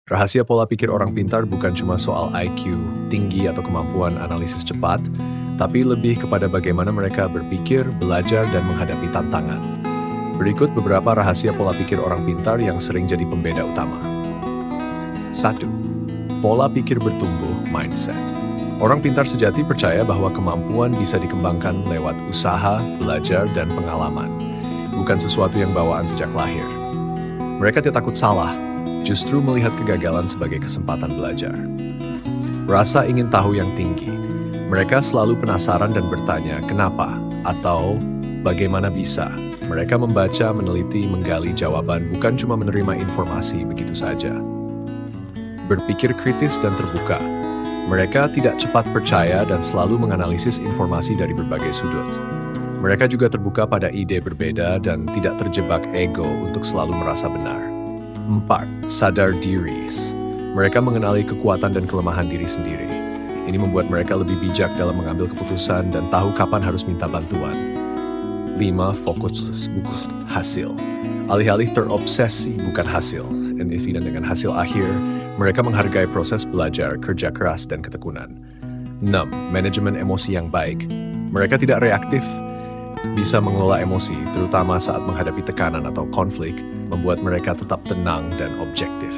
Rahasia pola pikir orang pintar bukan cuma soal IQ tinggi atau kemampuan analisis cepat, tapi lebih kepada bagaimana mereka berpikir, belajar, dan menghadapi tantangan. Berikut beberapa rahasia pola pikir orang pintar yang sering jadi pembeda utama. 1. Pola pikir bertumbuh, mindset. Orang pintar sejati percaya bahwa kemampuan bisa dikembangkan lewat usaha, belajar, dan pengalaman, bukan sesuatu yang bawaan sejak lahir. Mereka tidak takut salah, justru melihat kegagalan sebagai kesempatan belajar. Rasa ingin tahu yang tinggi. Mereka selalu penasaran dan bertanya kenapa atau bagaimana bisa. Mereka membaca, meneliti, menggali jawaban, bukan cuma menerima informasi begitu saja. Berpikir kritis dan terbuka. Mereka tidak cepat percaya dan selalu menganalisis informasi dari berbagai sudut. Mereka juga terbuka pada ide berbeda dan tidak terjebak ego untuk selalu merasa benar. 4. Sadar diri. Mereka mengenali kekuatan dan kelemahan diri sendiri. Ini membuat mereka lebih bijak dalam mengambil keputusan dan tahu kapan harus minta bantuan. 5. Fokus hasil. Alih-alih terobsesi bukan hasil, dan dengan hasil akhir, mereka menghargai proses belajar, kerja keras, dan ketekunan. 6. Manajemen emosi yang baik. Mereka tidak reaktif, bisa mengelola emosi, terutama saat menghadapi tekanan atau konflik, membuat mereka tetap tenang dan objektif.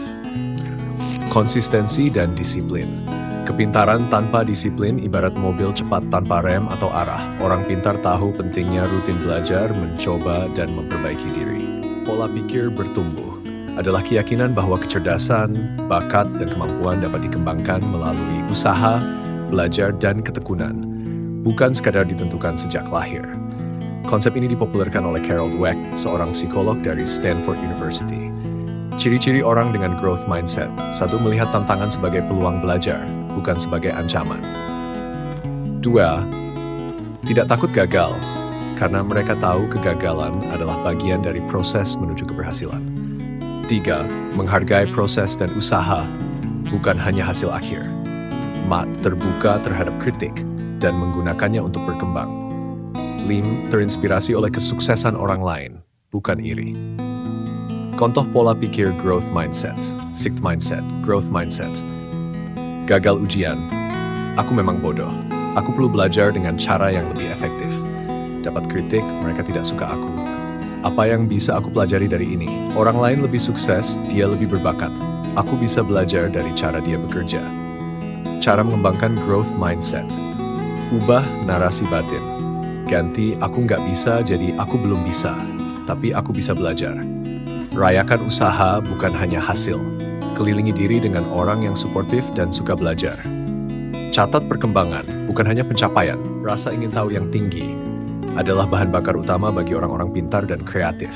Konsistensi dan disiplin. Kepintaran tanpa disiplin ibarat mobil cepat tanpa rem atau arah. Orang pintar tahu pentingnya rutin belajar, mencoba, dan memperbaiki diri. Pola pikir bertumbuh adalah keyakinan bahwa kecerdasan, bakat, dan kemampuan dapat dikembangkan melalui usaha, belajar, dan ketekunan, bukan sekadar ditentukan sejak lahir. Konsep ini dipopulerkan oleh Carol Dweck, seorang psikolog dari Stanford University. Ciri-ciri orang dengan growth mindset. 1. Melihat tantangan sebagai peluang belajar, bukan sebagai ancaman. 2. Tidak takut gagal, karena mereka tahu kegagalan adalah bagian dari proses menuju keberhasilan. 3. Menghargai proses dan usaha, bukan hanya hasil akhir. 4. Terbuka terhadap kritik dan menggunakannya untuk berkembang. 5. Terinspirasi oleh kesuksesan orang lain, bukan iri. Contoh pola pikir growth mindset, sixth mindset, growth mindset. Gagal ujian, aku memang bodoh. Aku perlu belajar dengan cara yang lebih efektif. Dapat kritik, mereka tidak suka aku. Apa yang bisa aku pelajari dari ini? Orang lain lebih sukses, dia lebih berbakat. Aku bisa belajar dari cara dia bekerja. Cara mengembangkan growth mindset. Ubah narasi batin. Ganti aku nggak bisa jadi aku belum bisa, tapi aku bisa belajar. Rayakan usaha bukan hanya hasil. Kelilingi diri dengan orang yang suportif dan suka belajar. Catat perkembangan, bukan hanya pencapaian. Rasa ingin tahu yang tinggi adalah bahan bakar utama bagi orang-orang pintar dan kreatif.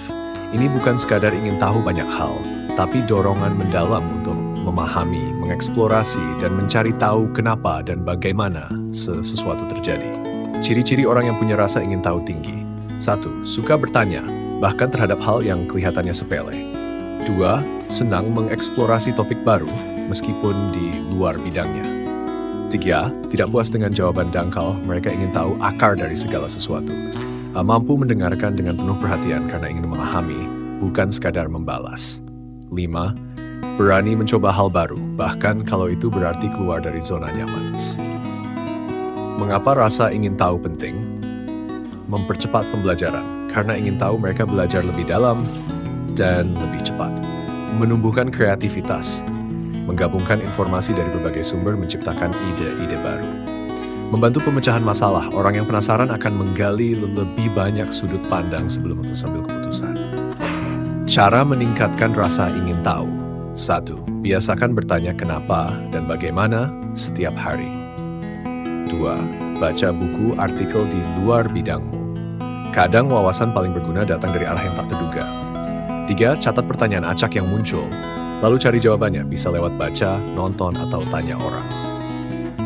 Ini bukan sekadar ingin tahu banyak hal, tapi dorongan mendalam untuk memahami, mengeksplorasi, dan mencari tahu kenapa dan bagaimana sesuatu terjadi. Ciri-ciri orang yang punya rasa ingin tahu tinggi. 1. Suka bertanya, bahkan terhadap hal yang kelihatannya sepele. 2. Senang mengeksplorasi topik baru, meskipun di luar bidangnya. 3. Tidak puas dengan jawaban dangkal, mereka ingin tahu akar dari segala sesuatu. Mampu mendengarkan dengan penuh perhatian karena ingin memahami, bukan sekadar membalas. 5. Berani mencoba hal baru, bahkan kalau itu berarti keluar dari zona nyaman. Mengapa rasa ingin tahu penting? Mempercepat pembelajaran, karena ingin tahu mereka belajar lebih dalam dan lebih cepat. Menumbuhkan kreativitas, menggabungkan informasi dari berbagai sumber menciptakan ide-ide baru. Membantu pemecahan masalah, orang yang penasaran akan menggali lebih banyak sudut pandang sebelum mengambil keputusan. Cara meningkatkan rasa ingin tahu. 1. Biasakan bertanya kenapa dan bagaimana setiap hari. 2. Baca buku artikel di luar bidangmu. Kadang wawasan paling berguna datang dari arah yang tak terduga. 3. Catat pertanyaan acak yang muncul, lalu cari jawabannya, bisa lewat baca, nonton, atau tanya orang.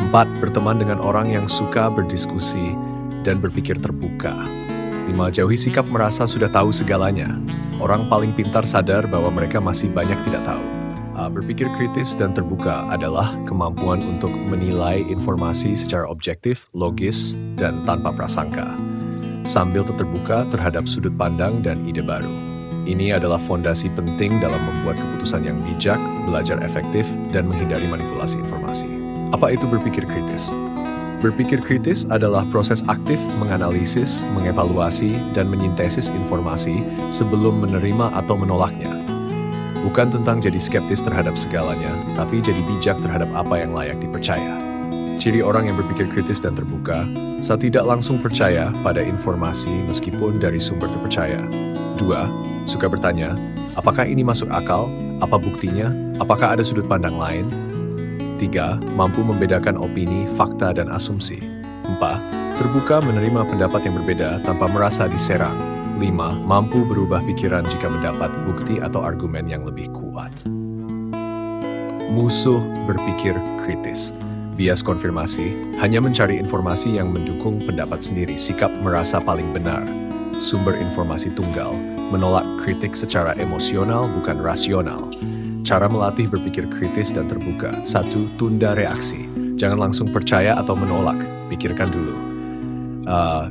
4. Berteman dengan orang yang suka berdiskusi dan berpikir terbuka. 5. Jauhi sikap merasa sudah tahu segalanya. Orang paling pintar sadar bahwa mereka masih banyak tidak tahu. Berpikir kritis dan terbuka adalah kemampuan untuk menilai informasi secara objektif, logis, dan tanpa prasangka, sambil terbuka terhadap sudut pandang dan ide baru. Ini adalah fondasi penting dalam membuat keputusan yang bijak, belajar efektif, dan menghindari manipulasi informasi. Apa itu berpikir kritis? Berpikir kritis adalah proses aktif menganalisis, mengevaluasi, dan menyintesis informasi sebelum menerima atau menolaknya. Bukan tentang jadi skeptis terhadap segalanya, tapi jadi bijak terhadap apa yang layak dipercaya. Ciri orang yang berpikir kritis dan terbuka, saat tidak langsung percaya pada informasi meskipun dari sumber terpercaya. 2. Suka bertanya, apakah ini masuk akal? Apa buktinya? Apakah ada sudut pandang lain? 3. Mampu membedakan opini, fakta, dan asumsi. 4. Terbuka menerima pendapat yang berbeda tanpa merasa diserang. 5. Mampu berubah pikiran jika mendapat bukti atau argumen yang lebih kuat. Musuh berpikir kritis. Bias konfirmasi, hanya mencari informasi yang mendukung pendapat sendiri, sikap merasa paling benar. Sumber informasi tunggal, menolak kritik secara emosional bukan rasional. Cara melatih berpikir kritis dan terbuka. 1. Tunda reaksi. Jangan langsung percaya atau menolak. Pikirkan dulu.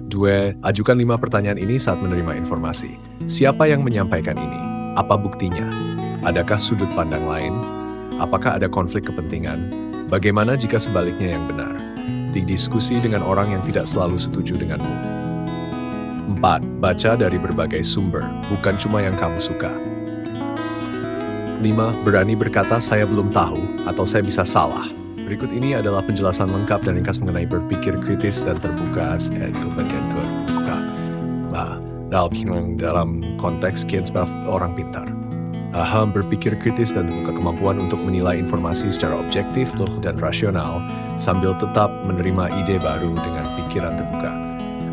2. Ajukan 5 pertanyaan ini saat menerima informasi. Siapa yang menyampaikan ini? Apa buktinya? Adakah sudut pandang lain? Apakah ada konflik kepentingan? Bagaimana jika sebaliknya yang benar? Diskusi dengan orang yang tidak selalu setuju denganmu. 4. Baca dari berbagai sumber, bukan cuma yang kamu suka. 5. Berani berkata saya belum tahu atau saya bisa salah. Berikut ini adalah penjelasan lengkap dan ringkas mengenai berpikir kritis dan terbuka dalam konteks kian orang pintar. Berpikir kritis dan terbuka, kemampuan untuk menilai informasi secara objektif dan rasional sambil tetap menerima ide baru dengan pikiran terbuka.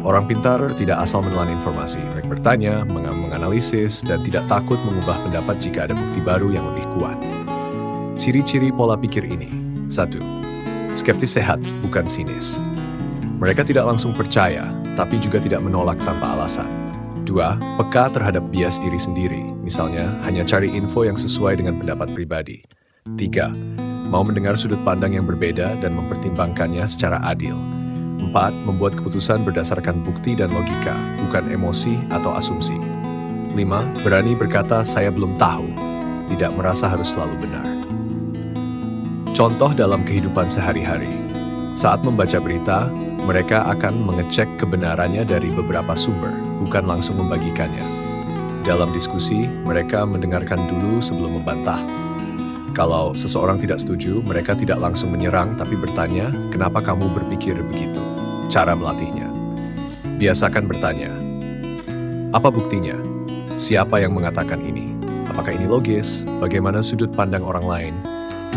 Orang pintar tidak asal menelan informasi, mereka bertanya, menganalisis, dan tidak takut mengubah pendapat jika ada bukti baru yang lebih kuat. Ciri-ciri pola pikir ini. 1. Skeptis sehat, bukan sinis. Mereka tidak langsung percaya, tapi juga tidak menolak tanpa alasan. 2. Peka terhadap bias diri sendiri, misalnya hanya cari info yang sesuai dengan pendapat pribadi. 3. Mau mendengar sudut pandang yang berbeda dan mempertimbangkannya secara adil. 4. Membuat keputusan berdasarkan bukti dan logika, bukan emosi atau asumsi. 5. Berani berkata saya belum tahu, tidak merasa harus selalu benar. Contoh dalam kehidupan sehari-hari. Saat membaca berita, mereka akan mengecek kebenarannya dari beberapa sumber, bukan langsung membagikannya. Dalam diskusi, mereka mendengarkan dulu sebelum membantah. Kalau seseorang tidak setuju, mereka tidak langsung menyerang, tapi bertanya, kenapa kamu berpikir begitu? Cara melatihnya. Biasakan bertanya, apa buktinya? Siapa yang mengatakan ini? Apakah ini logis? Bagaimana sudut pandang orang lain?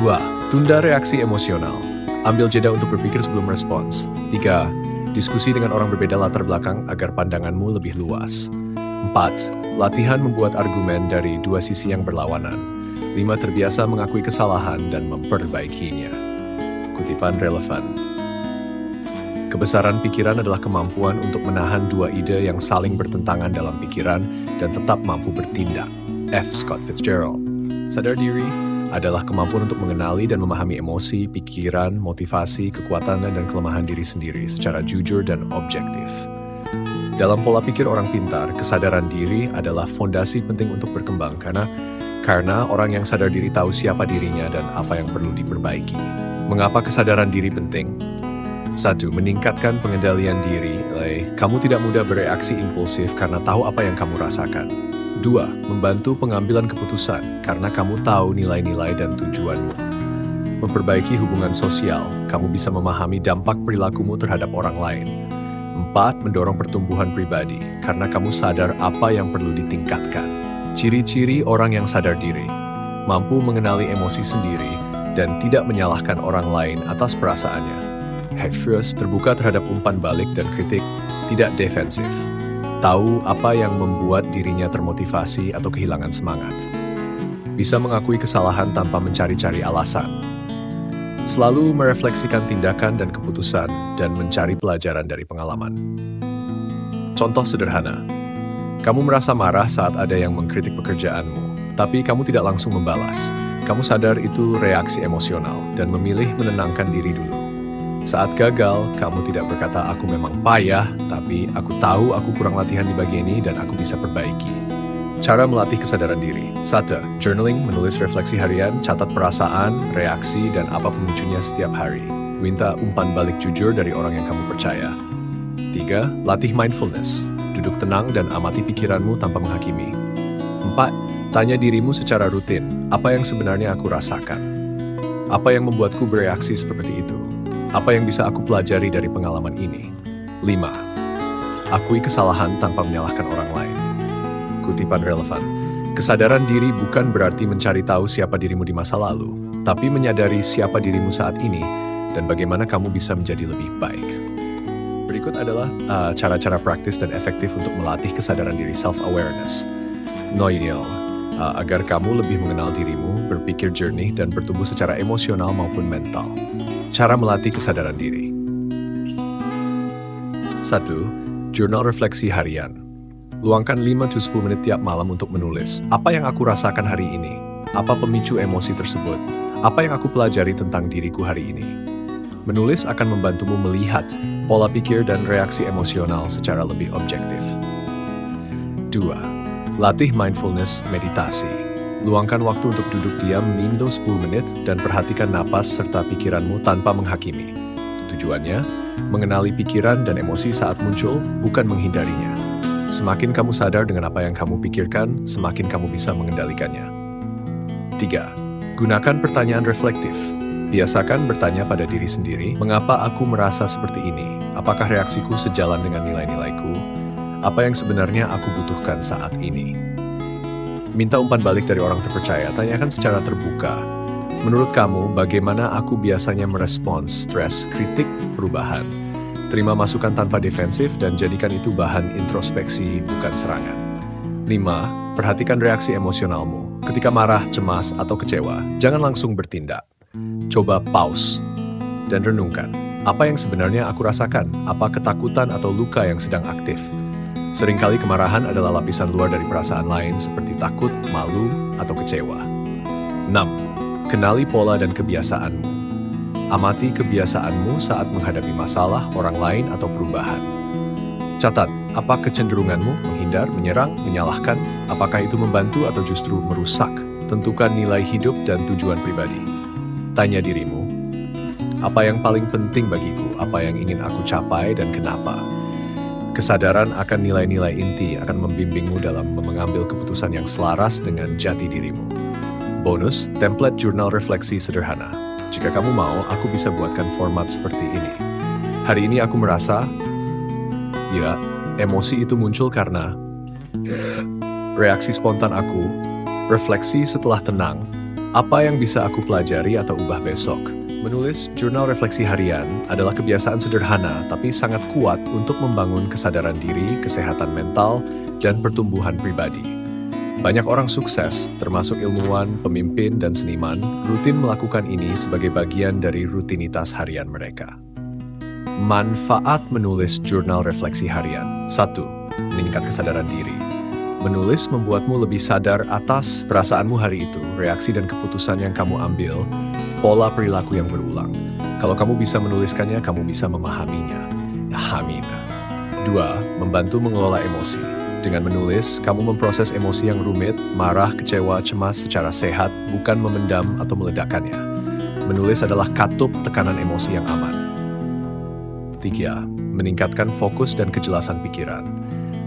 2. Tunda reaksi emosional. Ambil jeda untuk berpikir sebelum respons. 3. Diskusi dengan orang berbeda latar belakang agar pandanganmu lebih luas. 4. Latihan membuat argumen dari dua sisi yang berlawanan. 5. Terbiasa mengakui kesalahan dan memperbaikinya. Kutipan relevan. Kebesaran pikiran adalah kemampuan untuk menahan dua ide yang saling bertentangan dalam pikiran dan tetap mampu bertindak. F. Scott Fitzgerald. Sadar diri adalah kemampuan untuk mengenali dan memahami emosi, pikiran, motivasi, kekuatan, dan kelemahan diri sendiri secara jujur dan objektif. Dalam pola pikir orang pintar, kesadaran diri adalah fondasi penting untuk berkembang karena orang yang sadar diri tahu siapa dirinya dan apa yang perlu diperbaiki. Mengapa kesadaran diri penting? 1. Meningkatkan pengendalian diri. Kamu tidak mudah bereaksi impulsif karena tahu apa yang kamu rasakan. 2. Membantu pengambilan keputusan karena kamu tahu nilai-nilai dan tujuanmu. Memperbaiki hubungan sosial, kamu bisa memahami dampak perilakumu terhadap orang lain. 4. Mendorong pertumbuhan pribadi karena kamu sadar apa yang perlu ditingkatkan. Ciri-ciri orang yang sadar diri, mampu mengenali emosi sendiri dan tidak menyalahkan orang lain atas perasaannya. First, terbuka terhadap umpan balik dan kritik, tidak defensif. Tahu apa yang membuat dirinya termotivasi atau kehilangan semangat. Bisa mengakui kesalahan tanpa mencari-cari alasan. Selalu merefleksikan tindakan dan keputusan dan mencari pelajaran dari pengalaman. Contoh sederhana. Kamu merasa marah saat ada yang mengkritik pekerjaanmu, tapi kamu tidak langsung membalas. Kamu sadar itu reaksi emosional dan memilih menenangkan diri dulu. Saat gagal, kamu tidak berkata aku memang payah, tapi aku tahu aku kurang latihan di bagian ini dan aku bisa perbaiki. Cara melatih kesadaran diri. 1. Journaling, menulis refleksi harian, catat perasaan, reaksi, dan apa pemicunya setiap hari. Minta umpan balik jujur dari orang yang kamu percaya. 3. Latih mindfulness. Duduk tenang dan amati pikiranmu tanpa menghakimi. 4. Tanya dirimu secara rutin, apa yang sebenarnya aku rasakan? Apa yang membuatku bereaksi seperti itu? Apa yang bisa aku pelajari dari pengalaman ini? 5. Akui kesalahan tanpa menyalahkan orang lain. Kutipan relevan. Kesadaran diri bukan berarti mencari tahu siapa dirimu di masa lalu, tapi menyadari siapa dirimu saat ini dan bagaimana kamu bisa menjadi lebih baik. Berikut adalah cara-cara praktis dan efektif untuk melatih kesadaran diri self-awareness. Noyil, agar kamu lebih mengenal dirimu, berpikir jernih, dan bertumbuh secara emosional maupun mental. Cara melatih kesadaran diri. 1. Jurnal refleksi harian. Luangkan 5-10 menit tiap malam untuk menulis, apa yang aku rasakan hari ini? Apa pemicu emosi tersebut? Apa yang aku pelajari tentang diriku hari ini? Menulis akan membantumu melihat pola pikir dan reaksi emosional secara lebih objektif. 2. Latih mindfulness meditasi. Luangkan waktu untuk duduk diam minimal 10 menit dan perhatikan napas serta pikiranmu tanpa menghakimi. Tujuannya, mengenali pikiran dan emosi saat muncul, bukan menghindarinya. Semakin kamu sadar dengan apa yang kamu pikirkan, semakin kamu bisa mengendalikannya. 3. Gunakan pertanyaan reflektif. Biasakan bertanya pada diri sendiri, mengapa aku merasa seperti ini? Apakah reaksiku sejalan dengan nilai-nilaiku? Apa yang sebenarnya aku butuhkan saat ini? Minta umpan balik dari orang terpercaya, tanyakan secara terbuka. Menurut kamu, bagaimana aku biasanya merespons stres, kritik, perubahan? Terima masukan tanpa defensif dan jadikan itu bahan introspeksi, bukan serangan. 5. Perhatikan reaksi emosionalmu. Ketika marah, cemas, atau kecewa, jangan langsung bertindak. Coba pause dan renungkan. Apa yang sebenarnya aku rasakan? Apa ketakutan atau luka yang sedang aktif? Seringkali kemarahan adalah lapisan luar dari perasaan lain seperti takut, malu, atau kecewa. 6. Kenali pola dan kebiasaanmu. Amati kebiasaanmu saat menghadapi masalah, orang lain, atau perubahan. Catat, apa kecenderunganmu? Menghindar, menyerang, menyalahkan? Apakah itu membantu atau justru merusak? Tentukan nilai hidup dan tujuan pribadi. Tanya dirimu, apa yang paling penting bagiku? Apa yang ingin aku capai dan kenapa? Kesadaran akan nilai-nilai inti akan membimbingmu dalam mengambil keputusan yang selaras dengan jati dirimu. Bonus, template jurnal refleksi sederhana. Jika kamu mau, aku bisa buatkan format seperti ini. Hari ini aku merasa, ya, emosi itu muncul karena reaksi spontan aku, refleksi setelah tenang, apa yang bisa aku pelajari atau ubah besok. Menulis jurnal refleksi harian adalah kebiasaan sederhana tapi sangat kuat untuk membangun kesadaran diri, kesehatan mental, dan pertumbuhan pribadi. Banyak orang sukses, termasuk ilmuwan, pemimpin, dan seniman, rutin melakukan ini sebagai bagian dari rutinitas harian mereka. Manfaat menulis jurnal refleksi harian. 1. Meningkat kesadaran diri. Menulis membuatmu lebih sadar atas perasaanmu hari itu, reaksi dan keputusan yang kamu ambil, pola perilaku yang berulang. Kalau kamu bisa menuliskannya, kamu bisa memahaminya. Amin. 2. Membantu mengelola emosi. Dengan menulis, kamu memproses emosi yang rumit, marah, kecewa, cemas secara sehat, bukan memendam atau meledakkannya. Menulis adalah katup tekanan emosi yang aman. 3. Meningkatkan fokus dan kejelasan pikiran.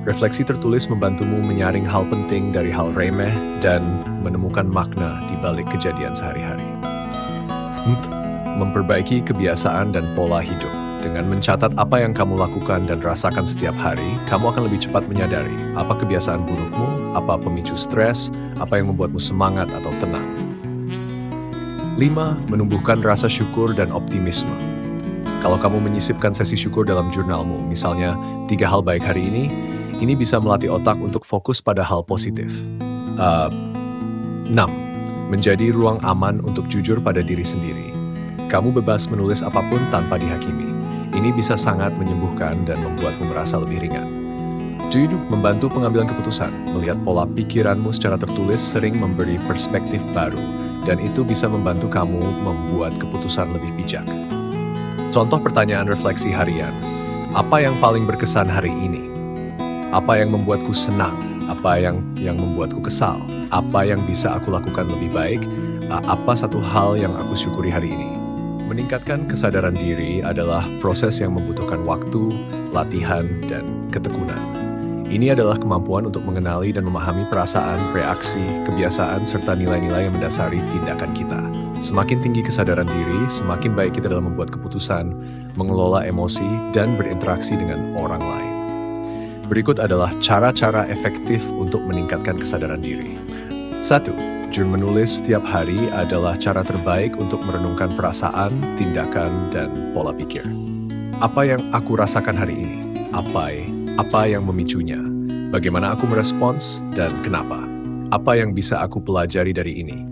Refleksi tertulis membantumu menyaring hal penting dari hal remeh dan menemukan makna di balik kejadian sehari-hari. 4. Memperbaiki kebiasaan dan pola hidup. Dengan mencatat apa yang kamu lakukan dan rasakan setiap hari, kamu akan lebih cepat menyadari apa kebiasaan burukmu, apa pemicu stres, apa yang membuatmu semangat atau tenang. 5. Menumbuhkan rasa syukur dan optimisme. Kalau kamu menyisipkan sesi syukur dalam jurnalmu, misalnya 3 hal baik hari ini bisa melatih otak untuk fokus pada hal positif. 6. Menjadi ruang aman untuk jujur pada diri sendiri. Kamu bebas menulis apapun tanpa dihakimi. Ini bisa sangat menyembuhkan dan membuatmu merasa lebih ringan. 7. Membantu pengambilan keputusan. Melihat pola pikiranmu secara tertulis sering memberi perspektif baru, dan itu bisa membantu kamu membuat keputusan lebih bijak. Contoh pertanyaan refleksi harian. Apa yang paling berkesan hari ini? Apa yang membuatku senang? Apa yang membuatku kesal? Apa yang bisa aku lakukan lebih baik? Apa satu hal yang aku syukuri hari ini? Meningkatkan kesadaran diri adalah proses yang membutuhkan waktu, latihan, dan ketekunan. Ini adalah kemampuan untuk mengenali dan memahami perasaan, reaksi, kebiasaan, serta nilai-nilai yang mendasari tindakan kita. Semakin tinggi kesadaran diri, semakin baik kita dalam membuat keputusan, mengelola emosi, dan berinteraksi dengan orang lain. Berikut adalah cara-cara efektif untuk meningkatkan kesadaran diri. 1. Jurnal menulis setiap hari adalah cara terbaik untuk merenungkan perasaan, tindakan, dan pola pikir. Apa yang aku rasakan hari ini? Apa yang memicunya? Bagaimana aku merespons dan kenapa? Apa yang bisa aku pelajari dari ini?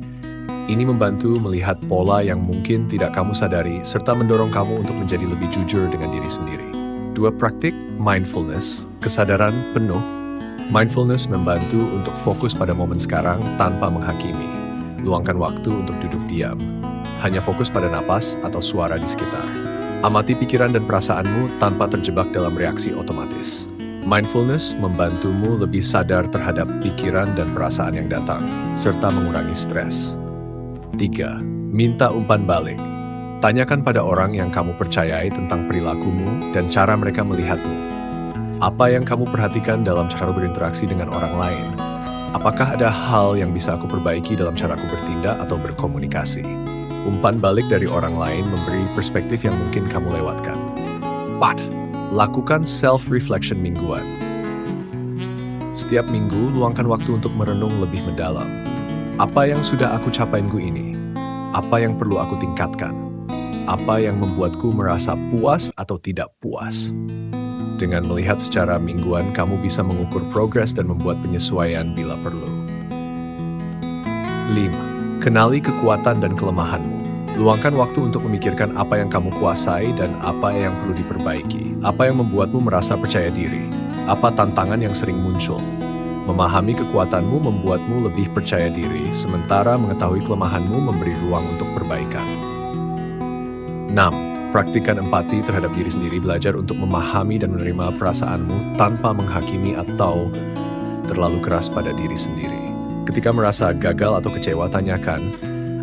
Ini membantu melihat pola yang mungkin tidak kamu sadari serta mendorong kamu untuk menjadi lebih jujur dengan diri sendiri. 2. Praktik mindfulness, kesadaran penuh. Mindfulness membantu untuk fokus pada momen sekarang tanpa menghakimi. Luangkan waktu untuk duduk diam. Hanya fokus pada napas atau suara di sekitar. Amati pikiran dan perasaanmu tanpa terjebak dalam reaksi otomatis. Mindfulness membantumu lebih sadar terhadap pikiran dan perasaan yang datang, serta mengurangi stres. 3. Minta umpan balik. Tanyakan pada orang yang kamu percayai tentang perilakumu dan cara mereka melihatmu. Apa yang kamu perhatikan dalam cara berinteraksi dengan orang lain? Apakah ada hal yang bisa aku perbaiki dalam cara aku bertindak atau berkomunikasi? Umpan balik dari orang lain memberi perspektif yang mungkin kamu lewatkan. 4. Lakukan self-reflection mingguan. Setiap minggu, luangkan waktu untuk merenung lebih mendalam. Apa yang sudah aku capai minggu ini? Apa yang perlu aku tingkatkan? Apa yang membuatku merasa puas atau tidak puas? Dengan melihat secara mingguan, kamu bisa mengukur progres dan membuat penyesuaian bila perlu. 5. Kenali kekuatan dan kelemahanmu. Luangkan waktu untuk memikirkan apa yang kamu kuasai dan apa yang perlu diperbaiki. Apa yang membuatmu merasa percaya diri? Apa tantangan yang sering muncul? Memahami kekuatanmu membuatmu lebih percaya diri, sementara mengetahui kelemahanmu memberi ruang untuk perbaikan. 6. Praktikkan empati terhadap diri sendiri, belajar untuk memahami dan menerima perasaanmu tanpa menghakimi atau terlalu keras pada diri sendiri. Ketika merasa gagal atau kecewa, tanyakan,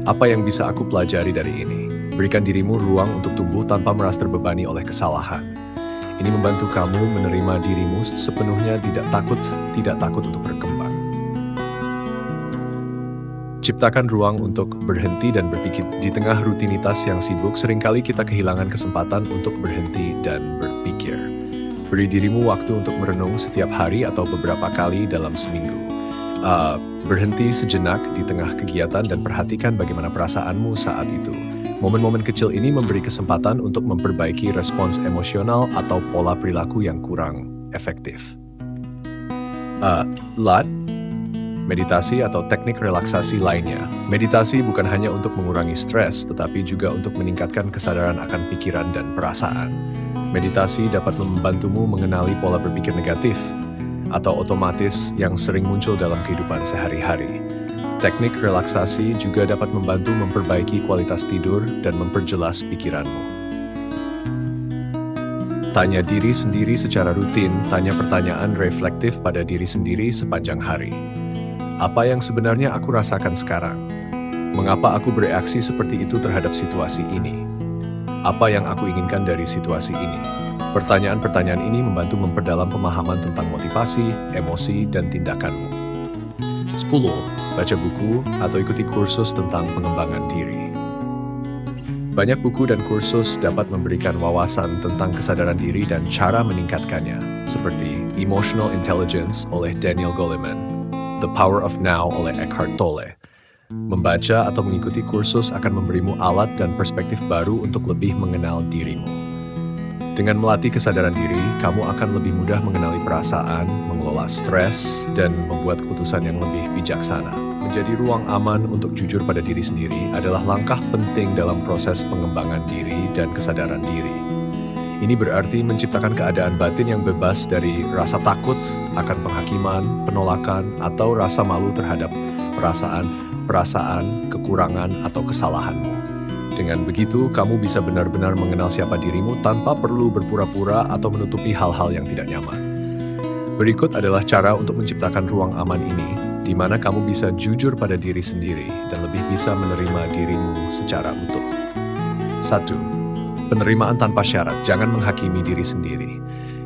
apa yang bisa aku pelajari dari ini? Berikan dirimu ruang untuk tumbuh tanpa merasa terbebani oleh kesalahan. Ini membantu kamu menerima dirimu sepenuhnya, tidak takut untuk berkembang. Ciptakan ruang untuk berhenti dan berpikir. Di tengah rutinitas yang sibuk, seringkali kita kehilangan kesempatan untuk berhenti dan berpikir. Beri dirimu waktu untuk merenung setiap hari atau beberapa kali dalam seminggu. Berhenti sejenak di tengah kegiatan dan perhatikan bagaimana perasaanmu saat itu. Momen-momen kecil ini memberi kesempatan untuk memperbaiki respons emosional atau pola perilaku yang kurang efektif. Meditasi atau teknik relaksasi lainnya. Meditasi bukan hanya untuk mengurangi stres, tetapi juga untuk meningkatkan kesadaran akan pikiran dan perasaan. Meditasi dapat membantumu mengenali pola berpikir negatif atau otomatis yang sering muncul dalam kehidupan sehari-hari. Teknik relaksasi juga dapat membantu memperbaiki kualitas tidur dan memperjelas pikiranmu. Tanya diri sendiri secara rutin, tanya pertanyaan reflektif pada diri sendiri sepanjang hari. Apa yang sebenarnya aku rasakan sekarang? Mengapa aku bereaksi seperti itu terhadap situasi ini? Apa yang aku inginkan dari situasi ini? Pertanyaan-pertanyaan ini membantu memperdalam pemahaman tentang motivasi, emosi, dan tindakanmu. 10. Baca buku atau ikuti kursus tentang pengembangan diri. Banyak buku dan kursus dapat memberikan wawasan tentang kesadaran diri dan cara meningkatkannya, seperti Emotional Intelligence oleh Daniel Goleman, The Power of Now oleh Eckhart Tolle. Membaca atau mengikuti kursus akan memberimu alat dan perspektif baru untuk lebih mengenal dirimu. Dengan melatih kesadaran diri, kamu akan lebih mudah mengenali perasaan, mengelola stres, dan membuat keputusan yang lebih bijaksana. Menjadi ruang aman untuk jujur pada diri sendiri adalah langkah penting dalam proses pengembangan diri dan kesadaran diri. Ini berarti menciptakan keadaan batin yang bebas dari rasa takut akan penghakiman, penolakan, atau rasa malu terhadap perasaan, kekurangan, atau kesalahanmu. Dengan begitu, kamu bisa benar-benar mengenal siapa dirimu tanpa perlu berpura-pura atau menutupi hal-hal yang tidak nyaman. Berikut adalah cara untuk menciptakan ruang aman ini, di mana kamu bisa jujur pada diri sendiri dan lebih bisa menerima dirimu secara utuh. 1. Penerimaan tanpa syarat. Jangan menghakimi diri sendiri.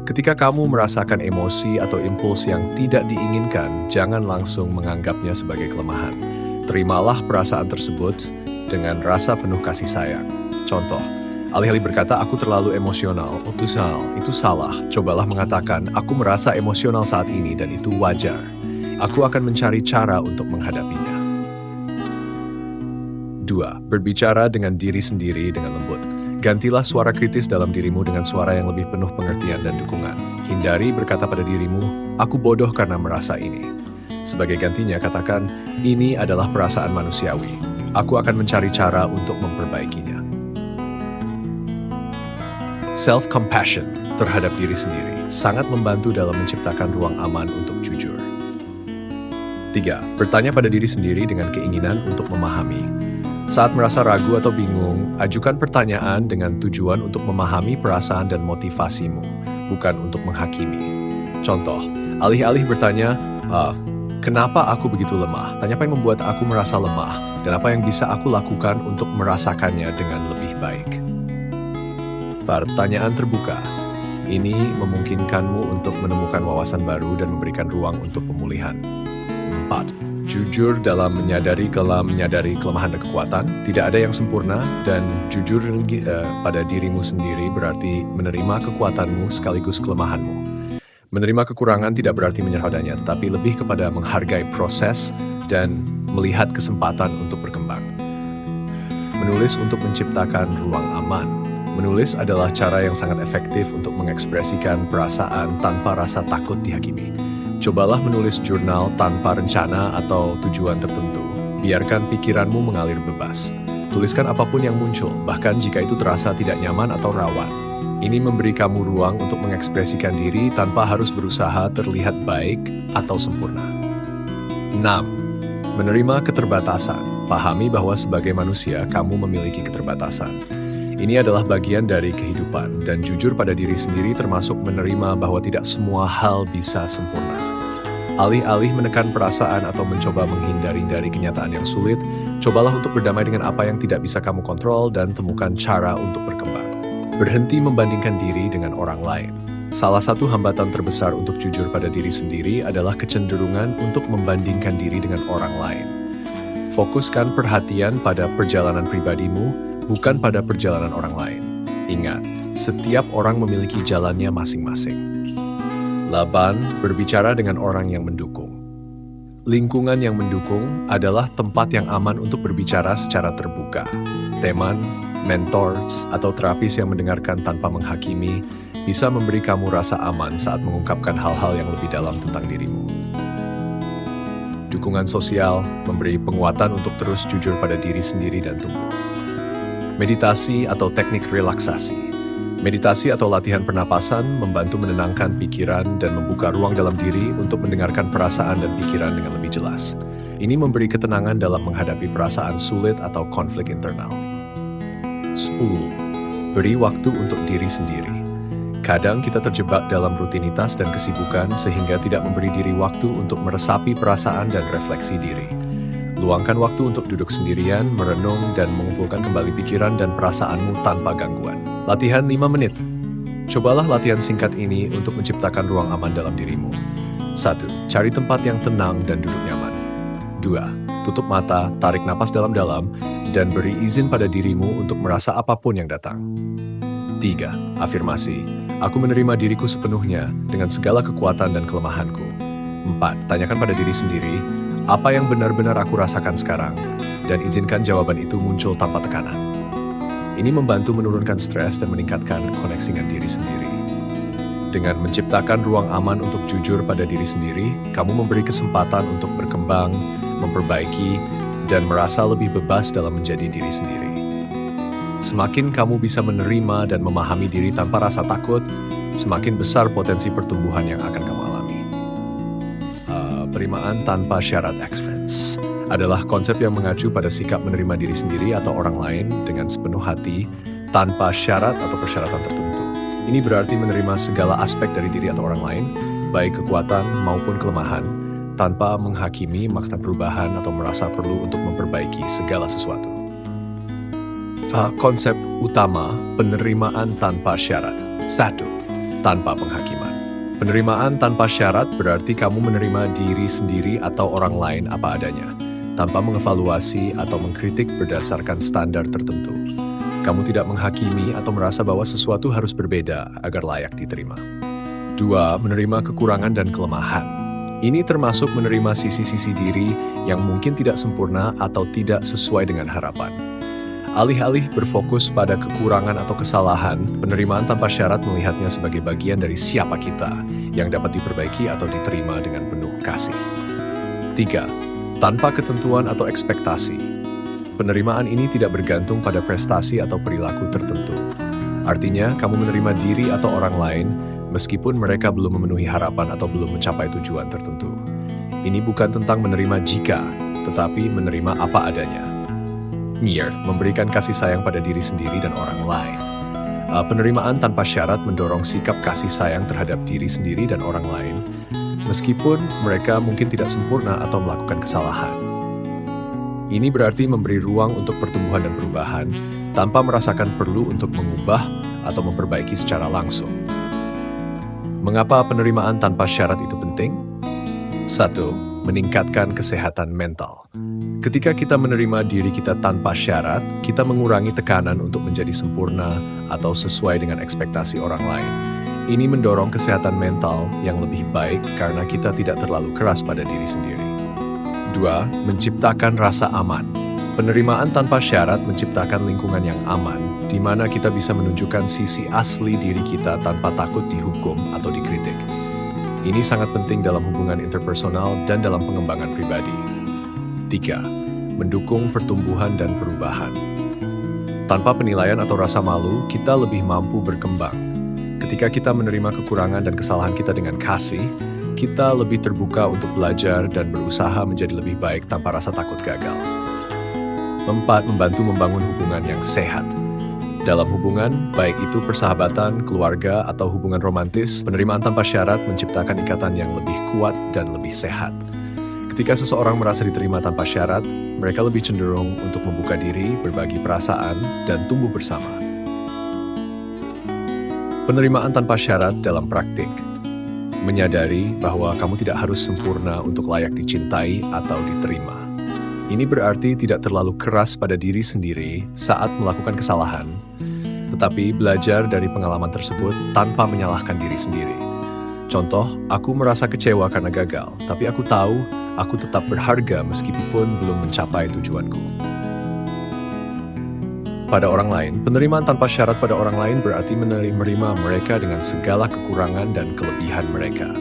Ketika kamu merasakan emosi atau impuls yang tidak diinginkan, jangan langsung menganggapnya sebagai kelemahan. Terimalah perasaan tersebut dengan rasa penuh kasih sayang. Contoh, alih-alih berkata, aku terlalu emosional, itu salah. Cobalah mengatakan, aku merasa emosional saat ini dan itu wajar. Aku akan mencari cara untuk menghadapinya. 2. Berbicara dengan diri sendiri dengan lembut. Gantilah suara kritis dalam dirimu dengan suara yang lebih penuh pengertian dan dukungan. Hindari berkata pada dirimu, aku bodoh karena merasa ini. Sebagai gantinya, katakan, ini adalah perasaan manusiawi. Aku akan mencari cara untuk memperbaikinya. Self-compassion terhadap diri sendiri sangat membantu dalam menciptakan ruang aman untuk jujur. 3. Bertanya pada diri sendiri dengan keinginan untuk memahami. Saat merasa ragu atau bingung, ajukan pertanyaan dengan tujuan untuk memahami perasaan dan motivasimu, bukan untuk menghakimi. Contoh, alih-alih bertanya, kenapa aku begitu lemah? Tanya apa yang membuat aku merasa lemah, dan apa yang bisa aku lakukan untuk merasakannya dengan lebih baik. Pertanyaan terbuka. Ini memungkinkanmu untuk menemukan wawasan baru dan memberikan ruang untuk pemulihan. 4. Jujur dalam menyadari kelemahan dan kekuatan. Tidak ada yang sempurna, dan jujur pada dirimu sendiri berarti menerima kekuatanmu sekaligus kelemahanmu. Menerima kekurangan tidak berarti menyerah padanya, tetapi lebih kepada menghargai proses dan melihat kesempatan untuk berkembang. Menulis untuk menciptakan ruang aman. Menulis adalah cara yang sangat efektif untuk mengekspresikan perasaan tanpa rasa takut dihakimi. Cobalah menulis jurnal tanpa rencana atau tujuan tertentu. Biarkan pikiranmu mengalir bebas. Tuliskan apapun yang muncul, bahkan jika itu terasa tidak nyaman atau rawan. Ini memberi kamu ruang untuk mengekspresikan diri tanpa harus berusaha terlihat baik atau sempurna. 6. Menerima keterbatasan. Pahami bahwa sebagai manusia, kamu memiliki keterbatasan. Ini adalah bagian dari kehidupan, dan jujur pada diri sendiri termasuk menerima bahwa tidak semua hal bisa sempurna. Alih-alih menekan perasaan atau mencoba menghindari dari kenyataan yang sulit, cobalah untuk berdamai dengan apa yang tidak bisa kamu kontrol dan temukan cara untuk berkembang. Berhenti membandingkan diri dengan orang lain. Salah satu hambatan terbesar untuk jujur pada diri sendiri adalah kecenderungan untuk membandingkan diri dengan orang lain. Fokuskan perhatian pada perjalanan pribadimu, bukan pada perjalanan orang lain. Ingat, setiap orang memiliki jalannya masing-masing. 8. Berbicara dengan orang yang mendukung. Lingkungan yang mendukung adalah tempat yang aman untuk berbicara secara terbuka. Teman, mentors, atau terapis yang mendengarkan tanpa menghakimi bisa memberi kamu rasa aman saat mengungkapkan hal-hal yang lebih dalam tentang dirimu. Dukungan sosial memberi penguatan untuk terus jujur pada diri sendiri dan tumbuh. Meditasi atau teknik relaksasi. Meditasi atau latihan pernapasan membantu menenangkan pikiran dan membuka ruang dalam diri untuk mendengarkan perasaan dan pikiran dengan lebih jelas. Ini memberi ketenangan dalam menghadapi perasaan sulit atau konflik internal. 10. Beri waktu untuk diri sendiri. Kadang kita terjebak dalam rutinitas dan kesibukan sehingga tidak memberi diri waktu untuk meresapi perasaan dan refleksi diri. Luangkan waktu untuk duduk sendirian, merenung, dan mengumpulkan kembali pikiran dan perasaanmu tanpa gangguan. Latihan 5 menit. Cobalah latihan singkat ini untuk menciptakan ruang aman dalam dirimu. 1. Cari tempat yang tenang dan duduk nyaman. 2. Tutup mata, tarik napas dalam-dalam, dan beri izin pada dirimu untuk merasa apapun yang datang. 3. Afirmasi. Aku menerima diriku sepenuhnya dengan segala kekuatan dan kelemahanku. 4. Tanyakan pada diri sendiri, apa yang benar-benar aku rasakan sekarang, dan izinkan jawaban itu muncul tanpa tekanan. Ini membantu menurunkan stres dan meningkatkan koneksi dengan diri sendiri. Dengan menciptakan ruang aman untuk jujur pada diri sendiri, kamu memberi kesempatan untuk berkembang, memperbaiki, dan merasa lebih bebas dalam menjadi diri sendiri. Semakin kamu bisa menerima dan memahami diri tanpa rasa takut, semakin besar potensi pertumbuhan yang akan kamu alami. Penerimaan tanpa syarat expense adalah konsep yang mengacu pada sikap menerima diri sendiri atau orang lain dengan sepenuh hati tanpa syarat atau persyaratan tertentu. Ini berarti menerima segala aspek dari diri atau orang lain, baik kekuatan maupun kelemahan, tanpa menghakimi makna perubahan atau merasa perlu untuk memperbaiki segala sesuatu. Konsep utama penerimaan tanpa syarat. 1. Tanpa penghakiman. Penerimaan tanpa syarat berarti kamu menerima diri sendiri atau orang lain apa adanya, tanpa mengevaluasi atau mengkritik berdasarkan standar tertentu. Kamu tidak menghakimi atau merasa bahwa sesuatu harus berbeda agar layak diterima. 2. Menerima kekurangan dan kelemahan. Ini termasuk menerima sisi-sisi diri yang mungkin tidak sempurna atau tidak sesuai dengan harapan. Alih-alih berfokus pada kekurangan atau kesalahan, penerimaan tanpa syarat melihatnya sebagai bagian dari siapa kita yang dapat diperbaiki atau diterima dengan penuh kasih. 3. Tanpa ketentuan atau ekspektasi. Penerimaan ini tidak bergantung pada prestasi atau perilaku tertentu. Artinya, kamu menerima diri atau orang lain meskipun mereka belum memenuhi harapan atau belum mencapai tujuan tertentu. Ini bukan tentang menerima jika, tetapi menerima apa adanya. Memberikan kasih sayang pada diri sendiri dan orang lain. Penerimaan tanpa syarat mendorong sikap kasih sayang terhadap diri sendiri dan orang lain, meskipun mereka mungkin tidak sempurna atau melakukan kesalahan. Ini berarti memberi ruang untuk pertumbuhan dan perubahan, tanpa merasakan perlu untuk mengubah atau memperbaiki secara langsung. Mengapa penerimaan tanpa syarat itu penting? 1. Meningkatkan kesehatan mental. Ketika kita menerima diri kita tanpa syarat, kita mengurangi tekanan untuk menjadi sempurna atau sesuai dengan ekspektasi orang lain. Ini mendorong kesehatan mental yang lebih baik karena kita tidak terlalu keras pada diri sendiri. 2. Menciptakan rasa aman. Penerimaan tanpa syarat menciptakan lingkungan yang aman, di mana kita bisa menunjukkan sisi asli diri kita tanpa takut dihukum atau dikritik. Ini sangat penting dalam hubungan interpersonal dan dalam pengembangan pribadi. 3. Mendukung pertumbuhan dan perubahan. Tanpa penilaian atau rasa malu, kita lebih mampu berkembang. Ketika kita menerima kekurangan dan kesalahan kita dengan kasih, kita lebih terbuka untuk belajar dan berusaha menjadi lebih baik tanpa rasa takut gagal. 4. Membantu membangun hubungan yang sehat. Dalam hubungan, baik itu persahabatan, keluarga, atau hubungan romantis, penerimaan tanpa syarat menciptakan ikatan yang lebih kuat dan lebih sehat. Ketika seseorang merasa diterima tanpa syarat, mereka lebih cenderung untuk membuka diri, berbagi perasaan, dan tumbuh bersama. Penerimaan tanpa syarat dalam praktik. Menyadari bahwa kamu tidak harus sempurna untuk layak dicintai atau diterima. Ini berarti tidak terlalu keras pada diri sendiri saat melakukan kesalahan, tetapi belajar dari pengalaman tersebut tanpa menyalahkan diri sendiri. Contoh, aku merasa kecewa karena gagal, tapi aku tahu aku tetap berharga meskipun belum mencapai tujuanku. Pada orang lain, penerimaan tanpa syarat pada orang lain berarti menerima mereka dengan segala kekurangan dan kelebihan mereka.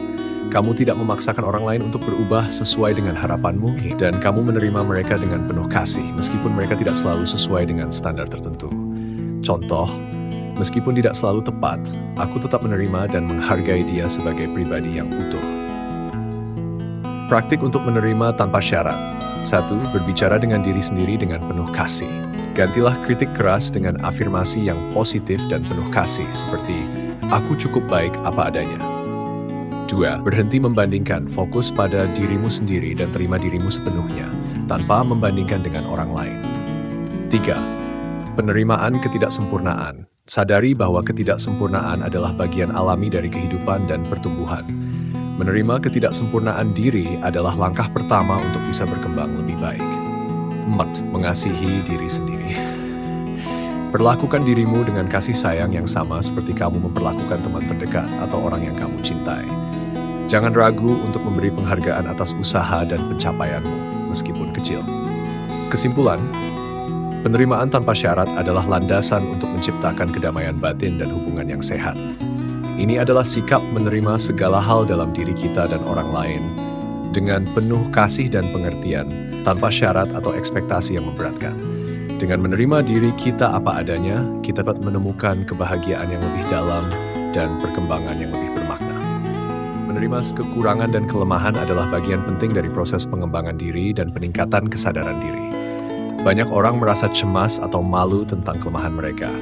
Kamu tidak memaksakan orang lain untuk berubah sesuai dengan harapanmu, dan kamu menerima mereka dengan penuh kasih meskipun mereka tidak selalu sesuai dengan standar tertentu. Contoh, meskipun tidak selalu tepat, aku tetap menerima dan menghargai dia sebagai pribadi yang utuh. Praktik untuk menerima tanpa syarat. 1. Berbicara dengan diri sendiri dengan penuh kasih. Gantilah kritik keras dengan afirmasi yang positif dan penuh kasih, seperti, aku cukup baik apa adanya. 2. Berhenti membandingkan, fokus pada dirimu sendiri dan terima dirimu sepenuhnya, tanpa membandingkan dengan orang lain. 3. Penerimaan ketidaksempurnaan. Sadari bahwa ketidaksempurnaan adalah bagian alami dari kehidupan dan pertumbuhan. Menerima ketidaksempurnaan diri adalah langkah pertama untuk bisa berkembang lebih baik. 4. Mengasihi diri sendiri. Perlakukan dirimu dengan kasih sayang yang sama seperti kamu memperlakukan teman terdekat atau orang yang kamu cintai. Jangan ragu untuk memberi penghargaan atas usaha dan pencapaianmu, meskipun kecil. Kesimpulan, penerimaan tanpa syarat adalah landasan untuk menciptakan kedamaian batin dan hubungan yang sehat. Ini adalah sikap menerima segala hal dalam diri kita dan orang lain dengan penuh kasih dan pengertian, tanpa syarat atau ekspektasi yang memberatkan. Dengan menerima diri kita apa adanya, kita dapat menemukan kebahagiaan yang lebih dalam dan perkembangan yang lebih bermakna. Menerima kekurangan dan kelemahan adalah bagian penting dari proses pengembangan diri dan peningkatan kesadaran diri. Banyak orang merasa cemas atau malu tentang kelemahan mereka.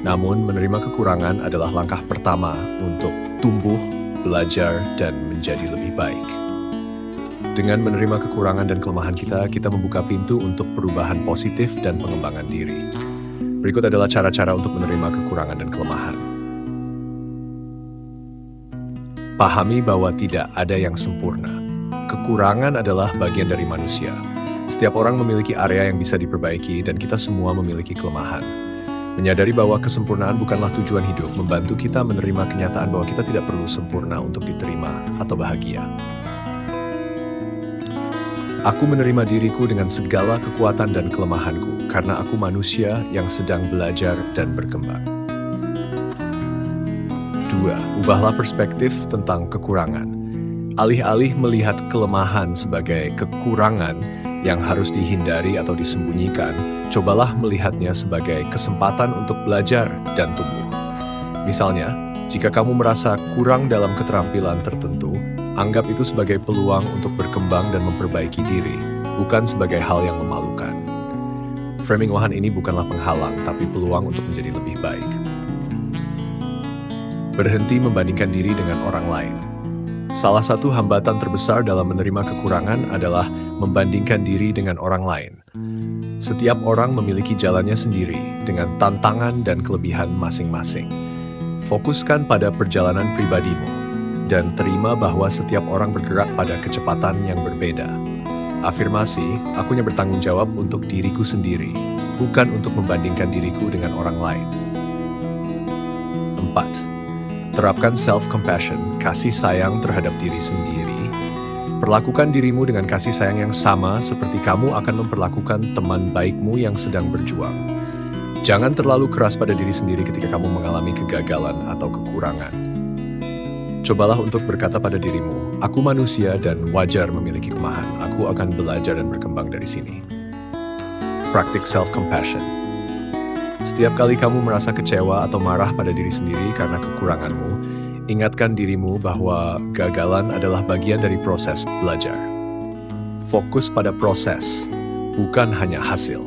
Namun, menerima kekurangan adalah langkah pertama untuk tumbuh belajar, dan menjadi lebih baik. Dengan menerima kekurangan dan kelemahan kita, kita membuka pintu untuk perubahan positif dan pengembangan diri. Berikut adalah cara-cara untuk menerima kekurangan dan kelemahan. Pahami bahwa tidak ada yang sempurna. Kekurangan adalah bagian dari manusia. Setiap orang memiliki area yang bisa diperbaiki dan kita semua memiliki kelemahan. Menyadari bahwa kesempurnaan bukanlah tujuan hidup, membantu kita menerima kenyataan bahwa kita tidak perlu sempurna untuk diterima atau bahagia. Aku menerima diriku dengan segala kekuatan dan kelemahanku, karena aku manusia yang sedang belajar dan berkembang. 2. Ubahlah perspektif tentang kekurangan. Alih-alih melihat kelemahan sebagai kekurangan yang harus dihindari atau disembunyikan, cobalah melihatnya sebagai kesempatan untuk belajar dan tumbuh. Misalnya, jika kamu merasa kurang dalam keterampilan tertentu, anggap itu sebagai peluang untuk berkembang dan memperbaiki diri, bukan sebagai hal yang memalukan. Framing wahan ini bukanlah penghalang, tapi peluang untuk menjadi lebih baik. Berhenti membandingkan diri dengan orang lain. Salah satu hambatan terbesar dalam menerima kekurangan adalah membandingkan diri dengan orang lain. Setiap orang memiliki jalannya sendiri, dengan tantangan dan kelebihan masing-masing. Fokuskan pada perjalanan pribadimu, dan terima bahwa setiap orang bergerak pada kecepatan yang berbeda. Afirmasi, aku hanya bertanggung jawab untuk diriku sendiri, bukan untuk membandingkan diriku dengan orang lain. 4. Terapkan self-compassion, kasih sayang terhadap diri sendiri. Perlakukan dirimu dengan kasih sayang yang sama seperti kamu akan memperlakukan teman baikmu yang sedang berjuang. Jangan terlalu keras pada diri sendiri ketika kamu mengalami kegagalan atau kekurangan. Cobalah untuk berkata pada dirimu, aku manusia dan wajar memiliki kelemahan. Aku akan belajar dan berkembang dari sini. Praktik self-compassion. Setiap kali kamu merasa kecewa atau marah pada diri sendiri karena kekuranganmu, ingatkan dirimu bahwa gagalan adalah bagian dari proses belajar. Fokus pada proses, bukan hanya hasil.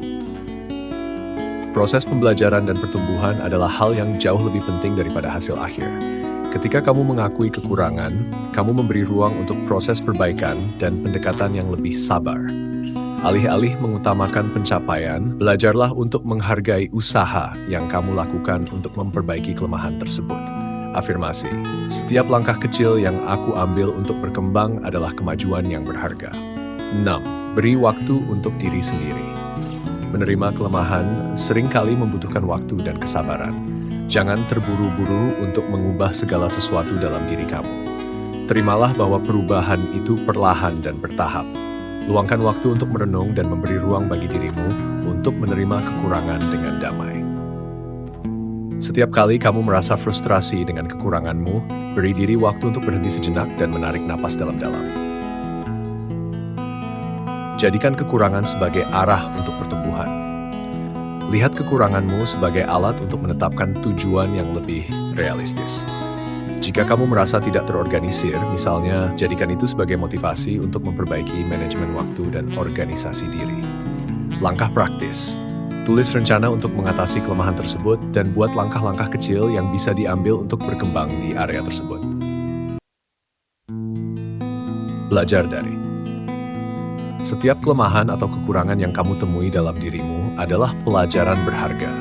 Proses pembelajaran dan pertumbuhan adalah hal yang jauh lebih penting daripada hasil akhir. Ketika kamu mengakui kekurangan, kamu memberi ruang untuk proses perbaikan dan pendekatan yang lebih sabar. Alih-alih mengutamakan pencapaian, belajarlah untuk menghargai usaha yang kamu lakukan untuk memperbaiki kelemahan tersebut. Afirmasi, setiap langkah kecil yang aku ambil untuk berkembang adalah kemajuan yang berharga. 6. Beri waktu untuk diri sendiri. Menerima kelemahan seringkali membutuhkan waktu dan kesabaran. Jangan terburu-buru untuk mengubah segala sesuatu dalam diri kamu. Terimalah bahwa perubahan itu perlahan dan bertahap. Luangkan waktu untuk merenung dan memberi ruang bagi dirimu untuk menerima kekurangan dengan damai. Setiap kali kamu merasa frustrasi dengan kekuranganmu, beri diri waktu untuk berhenti sejenak dan menarik napas dalam-dalam. Jadikan kekurangan sebagai arah untuk pertumbuhan. Lihat kekuranganmu sebagai alat untuk menetapkan tujuan yang lebih realistis. Jika kamu merasa tidak terorganisir, misalnya, jadikan itu sebagai motivasi untuk memperbaiki manajemen waktu dan organisasi diri. Langkah praktis. Tulis rencana untuk mengatasi kelemahan tersebut dan buat langkah-langkah kecil yang bisa diambil untuk berkembang di area tersebut. Belajar dari. Setiap kelemahan atau kekurangan yang kamu temui dalam dirimu adalah pelajaran berharga.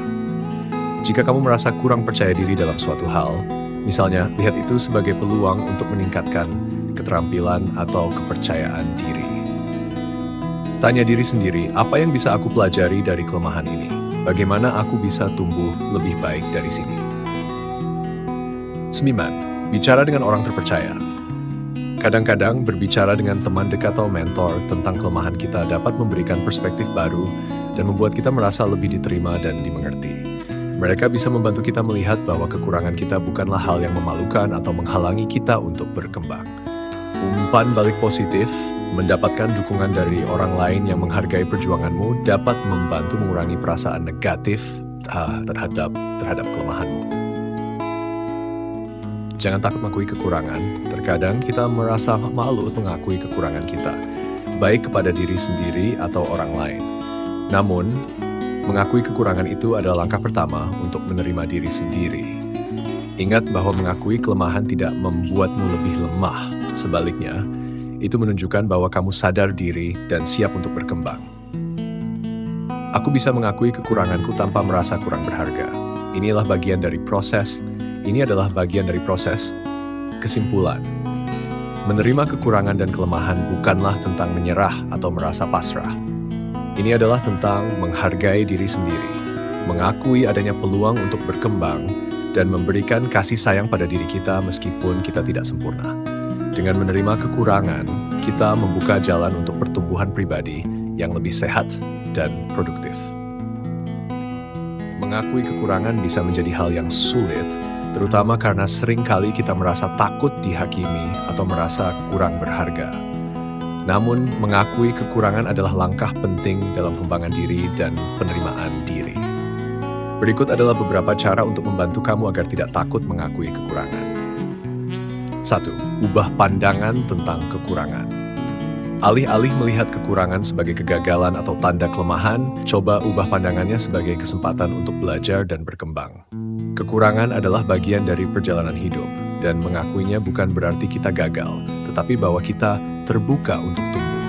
Jika kamu merasa kurang percaya diri dalam suatu hal, misalnya, lihat itu sebagai peluang untuk meningkatkan keterampilan atau kepercayaan diri. Tanya diri sendiri, apa yang bisa aku pelajari dari kelemahan ini? Bagaimana aku bisa tumbuh lebih baik dari sini? 9. Bicara dengan orang terpercaya. Kadang-kadang berbicara dengan teman dekat atau mentor tentang kelemahan kita dapat memberikan perspektif baru dan membuat kita merasa lebih diterima dan dimengerti. Mereka bisa membantu kita melihat bahwa kekurangan kita bukanlah hal yang memalukan atau menghalangi kita untuk berkembang. Umpan balik positif, mendapatkan dukungan dari orang lain yang menghargai perjuanganmu dapat membantu mengurangi perasaan negatif terhadap kelemahanmu. Jangan takut mengakui kekurangan. Terkadang kita merasa malu mengakui kekurangan kita, baik kepada diri sendiri atau orang lain. Namun, mengakui kekurangan itu adalah langkah pertama untuk menerima diri sendiri. Ingat bahwa mengakui kelemahan tidak membuatmu lebih lemah. Sebaliknya, itu menunjukkan bahwa kamu sadar diri dan siap untuk berkembang. Aku bisa mengakui kekuranganku tanpa merasa kurang berharga. Inilah bagian dari proses. Ini adalah bagian dari proses. Kesimpulan. Menerima kekurangan dan kelemahan bukanlah tentang menyerah atau merasa pasrah. Ini adalah tentang menghargai diri sendiri, mengakui adanya peluang untuk berkembang, dan memberikan kasih sayang pada diri kita meskipun kita tidak sempurna. Dengan menerima kekurangan, kita membuka jalan untuk pertumbuhan pribadi yang lebih sehat dan produktif. Mengakui kekurangan bisa menjadi hal yang sulit, terutama karena sering kali kita merasa takut dihakimi atau merasa kurang berharga. Namun, mengakui kekurangan adalah langkah penting dalam pengembangan diri dan penerimaan diri. Berikut adalah beberapa cara untuk membantu kamu agar tidak takut mengakui kekurangan. 1. Ubah pandangan tentang kekurangan. Alih-alih melihat kekurangan sebagai kegagalan atau tanda kelemahan, coba ubah pandangannya sebagai kesempatan untuk belajar dan berkembang. Kekurangan adalah bagian dari perjalanan hidup, dan mengakuinya bukan berarti kita gagal, tetapi bahwa kita terbuka untuk tumbuh.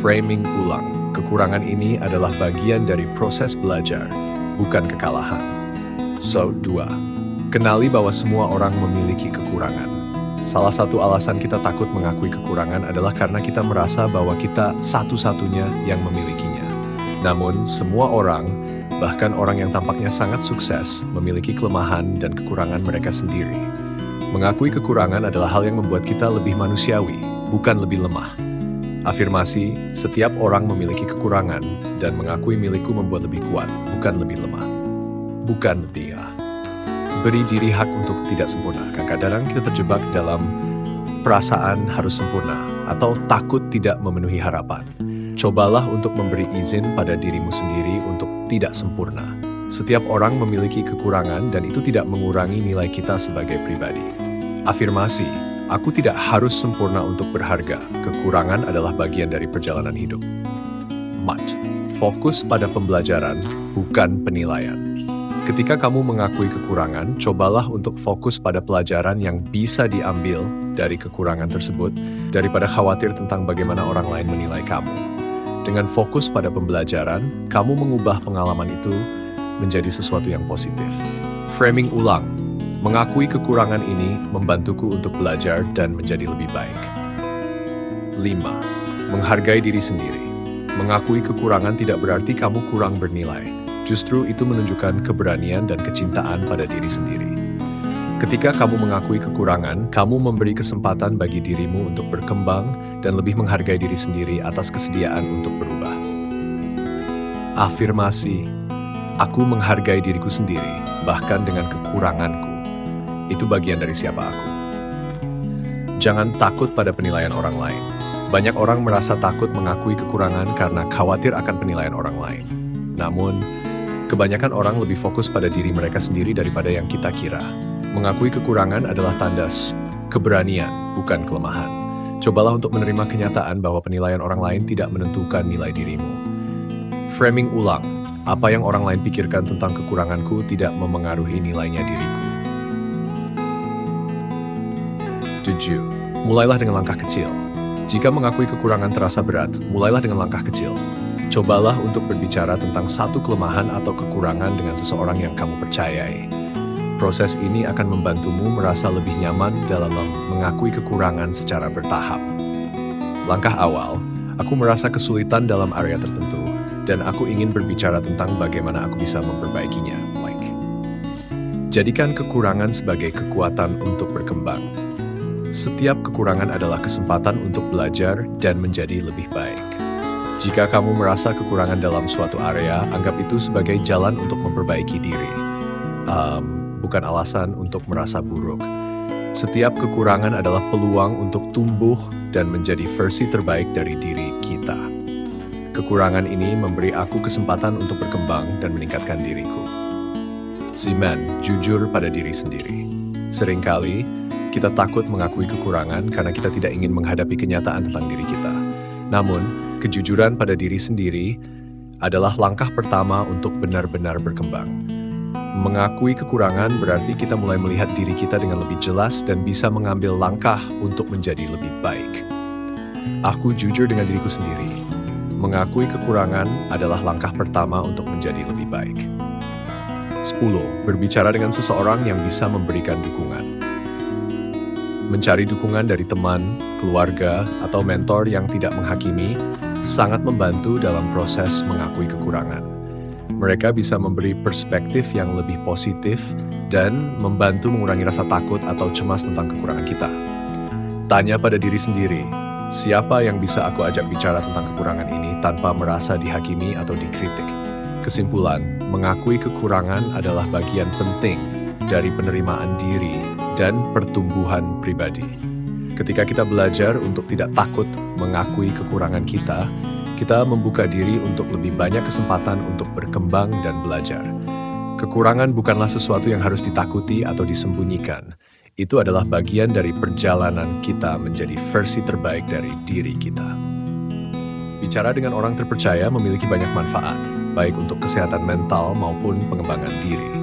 Framing ulang. Kekurangan ini adalah bagian dari proses belajar, bukan kekalahan. 2. Kenali bahwa semua orang memiliki kekurangan. Salah satu alasan kita takut mengakui kekurangan adalah karena kita merasa bahwa kita satu-satunya yang memilikinya. Namun, semua orang, bahkan orang yang tampaknya sangat sukses, memiliki kelemahan dan kekurangan mereka sendiri. Mengakui kekurangan adalah hal yang membuat kita lebih manusiawi, bukan lebih lemah. Afirmasi, setiap orang memiliki kekurangan, dan mengakui milikku membuat lebih kuat, bukan lebih lemah. Bukan lebih Beri diri hak untuk tidak sempurna. Kadang-kadang kita terjebak dalam perasaan harus sempurna, atau takut tidak memenuhi harapan. Cobalah untuk memberi izin pada dirimu sendiri untuk tidak sempurna. Setiap orang memiliki kekurangan, dan itu tidak mengurangi nilai kita sebagai pribadi. Afirmasi, aku tidak harus sempurna untuk berharga. Kekurangan adalah bagian dari perjalanan hidup. Fokus pada pembelajaran, bukan penilaian. Ketika kamu mengakui kekurangan, cobalah untuk fokus pada pelajaran yang bisa diambil dari kekurangan tersebut, daripada khawatir tentang bagaimana orang lain menilai kamu. Dengan fokus pada pembelajaran, kamu mengubah pengalaman itu menjadi sesuatu yang positif. Framing ulang. Mengakui kekurangan ini membantuku untuk belajar dan menjadi lebih baik. 5. Menghargai diri sendiri. Mengakui kekurangan tidak berarti kamu kurang bernilai. Justru itu menunjukkan keberanian dan kecintaan pada diri sendiri. Ketika kamu mengakui kekurangan, kamu memberi kesempatan bagi dirimu untuk berkembang dan lebih menghargai diri sendiri atas kesediaan untuk berubah. Afirmasi, aku menghargai diriku sendiri, bahkan dengan kekuranganku. Itu bagian dari siapa aku. Jangan takut pada penilaian orang lain. Banyak orang merasa takut mengakui kekurangan karena khawatir akan penilaian orang lain. Namun, kebanyakan orang lebih fokus pada diri mereka sendiri daripada yang kita kira. Mengakui kekurangan adalah tanda keberanian, bukan kelemahan. Cobalah untuk menerima kenyataan bahwa penilaian orang lain tidak menentukan nilai dirimu. Framing ulang, apa yang orang lain pikirkan tentang kekuranganku tidak memengaruhi nilainya diriku. 7. Mulailah dengan langkah kecil. Jika mengakui kekurangan terasa berat, mulailah dengan langkah kecil. Cobalah untuk berbicara tentang satu kelemahan atau kekurangan dengan seseorang yang kamu percayai. Proses ini akan membantumu merasa lebih nyaman dalam mengakui kekurangan secara bertahap. Langkah awal, aku merasa kesulitan dalam area tertentu, dan aku ingin berbicara tentang bagaimana aku bisa memperbaikinya. Jadikan kekurangan sebagai kekuatan untuk berkembang. Setiap kekurangan adalah kesempatan untuk belajar dan menjadi lebih baik. Jika kamu merasa kekurangan dalam suatu area, anggap itu sebagai jalan untuk memperbaiki diri. Bukan alasan untuk merasa buruk. Setiap kekurangan adalah peluang untuk tumbuh dan menjadi versi terbaik dari diri kita. Kekurangan ini memberi aku kesempatan untuk berkembang dan meningkatkan diriku. Jujur pada diri sendiri. Seringkali, kita takut mengakui kekurangan karena kita tidak ingin menghadapi kenyataan tentang diri kita. Namun, kejujuran pada diri sendiri adalah langkah pertama untuk benar-benar berkembang. Mengakui kekurangan berarti kita mulai melihat diri kita dengan lebih jelas dan bisa mengambil langkah untuk menjadi lebih baik. Aku jujur dengan diriku sendiri. Mengakui kekurangan adalah langkah pertama untuk menjadi lebih baik. 10. Berbicara dengan seseorang yang bisa memberikan dukungan. Mencari dukungan dari teman, keluarga, atau mentor yang tidak menghakimi sangat membantu dalam proses mengakui kekurangan. Mereka bisa memberi perspektif yang lebih positif dan membantu mengurangi rasa takut atau cemas tentang kekurangan kita. Tanya pada diri sendiri, siapa yang bisa aku ajak bicara tentang kekurangan ini tanpa merasa dihakimi atau dikritik? Kesimpulan, mengakui kekurangan adalah bagian penting dari penerimaan diri dan pertumbuhan pribadi. Ketika kita belajar untuk tidak takut mengakui kekurangan kita membuka diri untuk lebih banyak kesempatan untuk berkembang dan belajar. Kekurangan bukanlah sesuatu yang harus ditakuti atau disembunyikan. Itu adalah bagian dari perjalanan kita menjadi versi terbaik dari diri kita. Bicara dengan orang terpercaya memiliki banyak manfaat, baik untuk kesehatan mental maupun pengembangan diri.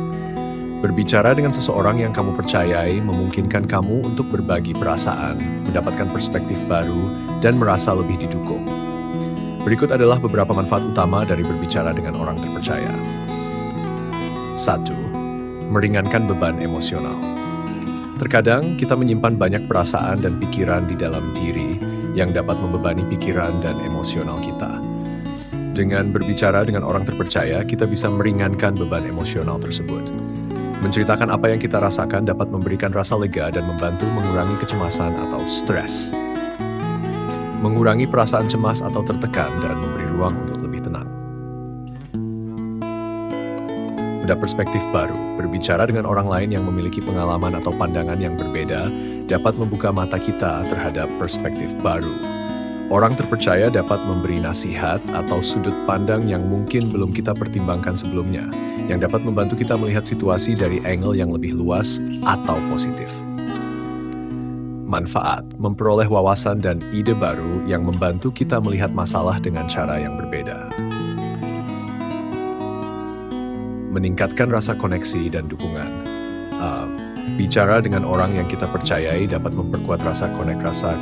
Berbicara dengan seseorang yang kamu percayai memungkinkan kamu untuk berbagi perasaan, mendapatkan perspektif baru, dan merasa lebih didukung. Berikut adalah beberapa manfaat utama dari berbicara dengan orang terpercaya. 1. Meringankan beban emosional. Terkadang kita menyimpan banyak perasaan dan pikiran di dalam diri yang dapat membebani pikiran dan emosional kita. Dengan berbicara dengan orang terpercaya, kita bisa meringankan beban emosional tersebut. Menceritakan apa yang kita rasakan dapat memberikan rasa lega dan membantu mengurangi kecemasan atau stres. Mengurangi perasaan cemas atau tertekan dan memberi ruang untuk lebih tenang. Mendapat perspektif baru, berbicara dengan orang lain yang memiliki pengalaman atau pandangan yang berbeda dapat membuka mata kita terhadap perspektif baru. Orang terpercaya dapat memberi nasihat atau sudut pandang yang mungkin belum kita pertimbangkan sebelumnya, yang dapat membantu kita melihat situasi dari angle yang lebih luas atau positif. Manfaat, memperoleh wawasan dan ide baru yang membantu kita melihat masalah dengan cara yang berbeda. Meningkatkan rasa koneksi dan dukungan. Bicara dengan orang yang kita percayai dapat memperkuat rasa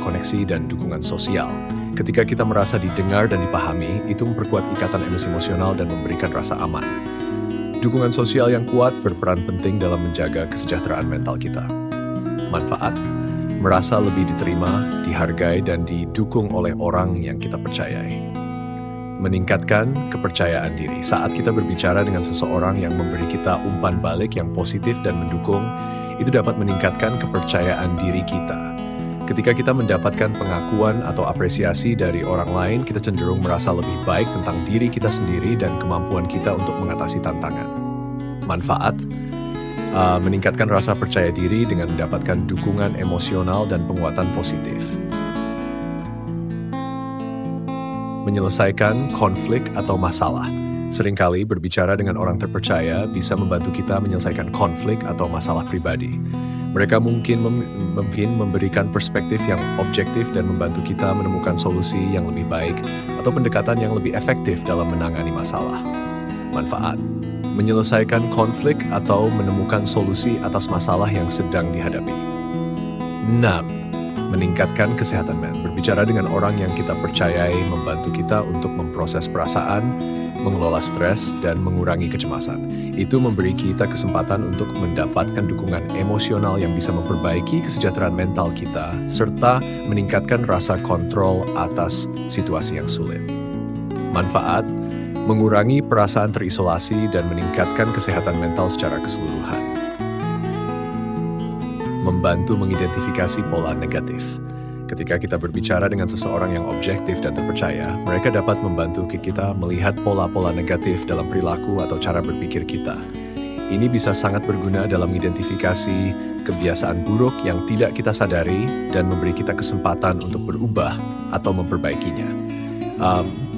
koneksi dan dukungan sosial. Ketika kita merasa didengar dan dipahami, itu memperkuat ikatan emosional dan memberikan rasa aman. Dukungan sosial yang kuat berperan penting dalam menjaga kesejahteraan mental kita. Manfaat, merasa lebih diterima, dihargai, dan didukung oleh orang yang kita percayai. Meningkatkan kepercayaan diri. Saat kita berbicara dengan seseorang yang memberi kita umpan balik yang positif dan mendukung, itu dapat meningkatkan kepercayaan diri kita. Ketika kita mendapatkan pengakuan atau apresiasi dari orang lain, kita cenderung merasa lebih baik tentang diri kita sendiri dan kemampuan kita untuk mengatasi tantangan. Manfaat, meningkatkan rasa percaya diri dengan mendapatkan dukungan emosional dan penguatan positif. Menyelesaikan konflik atau masalah. Seringkali berbicara dengan orang terpercaya bisa membantu kita menyelesaikan konflik atau masalah pribadi. Mereka mungkin memberikan perspektif yang objektif dan membantu kita menemukan solusi yang lebih baik atau pendekatan yang lebih efektif dalam menangani masalah. Manfaat, menyelesaikan konflik atau menemukan solusi atas masalah yang sedang dihadapi. 6. Meningkatkan kesehatan mental. Berbicara dengan orang yang kita percayai membantu kita untuk memproses perasaan, mengelola stres, dan mengurangi kecemasan. Itu memberi kita kesempatan untuk mendapatkan dukungan emosional yang bisa memperbaiki kesejahteraan mental kita, serta meningkatkan rasa kontrol atas situasi yang sulit. Manfaat, mengurangi perasaan terisolasi dan meningkatkan kesehatan mental secara keseluruhan. Membantu mengidentifikasi pola negatif. Ketika kita berbicara dengan seseorang yang objektif dan terpercaya, mereka dapat membantu kita melihat pola-pola negatif dalam perilaku atau cara berpikir kita. Ini bisa sangat berguna dalam mengidentifikasi kebiasaan buruk yang tidak kita sadari dan memberi kita kesempatan untuk berubah atau memperbaikinya.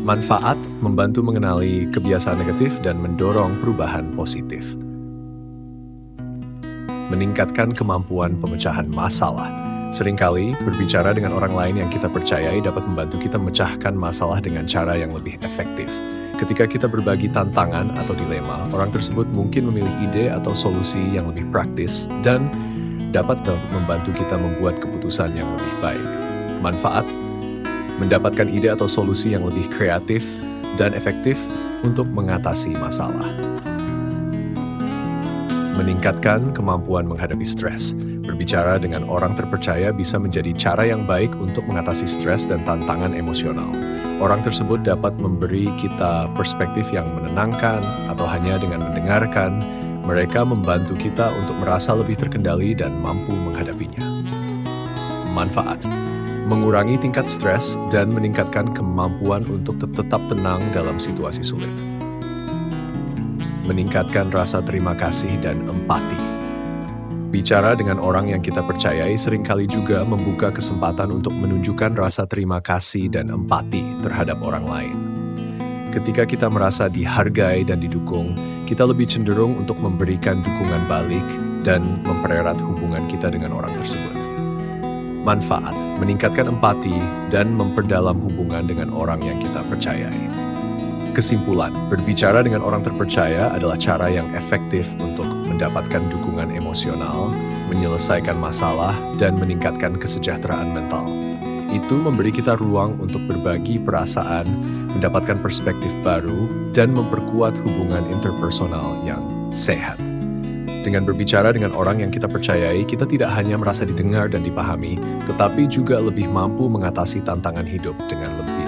Manfaat, membantu mengenali kebiasaan negatif dan mendorong perubahan positif. Meningkatkan kemampuan pemecahan masalah. Seringkali, berbicara dengan orang lain yang kita percayai dapat membantu kita memecahkan masalah dengan cara yang lebih efektif. Ketika kita berbagi tantangan atau dilema, orang tersebut mungkin memilih ide atau solusi yang lebih praktis dan dapat membantu kita membuat keputusan yang lebih baik. Manfaat: mendapatkan ide atau solusi yang lebih kreatif dan efektif untuk mengatasi masalah. Meningkatkan kemampuan menghadapi stres. Berbicara dengan orang terpercaya bisa menjadi cara yang baik untuk mengatasi stres dan tantangan emosional. Orang tersebut dapat memberi kita perspektif yang menenangkan, atau hanya dengan mendengarkan, mereka membantu kita untuk merasa lebih terkendali dan mampu menghadapinya. Manfaat: mengurangi tingkat stres dan meningkatkan kemampuan untuk tetap tenang dalam situasi sulit. Meningkatkan rasa terima kasih dan empati. Bicara dengan orang yang kita percayai seringkali juga membuka kesempatan untuk menunjukkan rasa terima kasih dan empati terhadap orang lain. Ketika kita merasa dihargai dan didukung, kita lebih cenderung untuk memberikan dukungan balik dan mempererat hubungan kita dengan orang tersebut. Manfaat: meningkatkan empati dan memperdalam hubungan dengan orang yang kita percayai. Kesimpulan, berbicara dengan orang terpercaya adalah cara yang efektif untuk mendapatkan dukungan emosional, menyelesaikan masalah, dan meningkatkan kesejahteraan mental. Itu memberi kita ruang untuk berbagi perasaan, mendapatkan perspektif baru, dan memperkuat hubungan interpersonal yang sehat. Dengan berbicara dengan orang yang kita percayai, kita tidak hanya merasa didengar dan dipahami, tetapi juga lebih mampu mengatasi tantangan hidup dengan lebih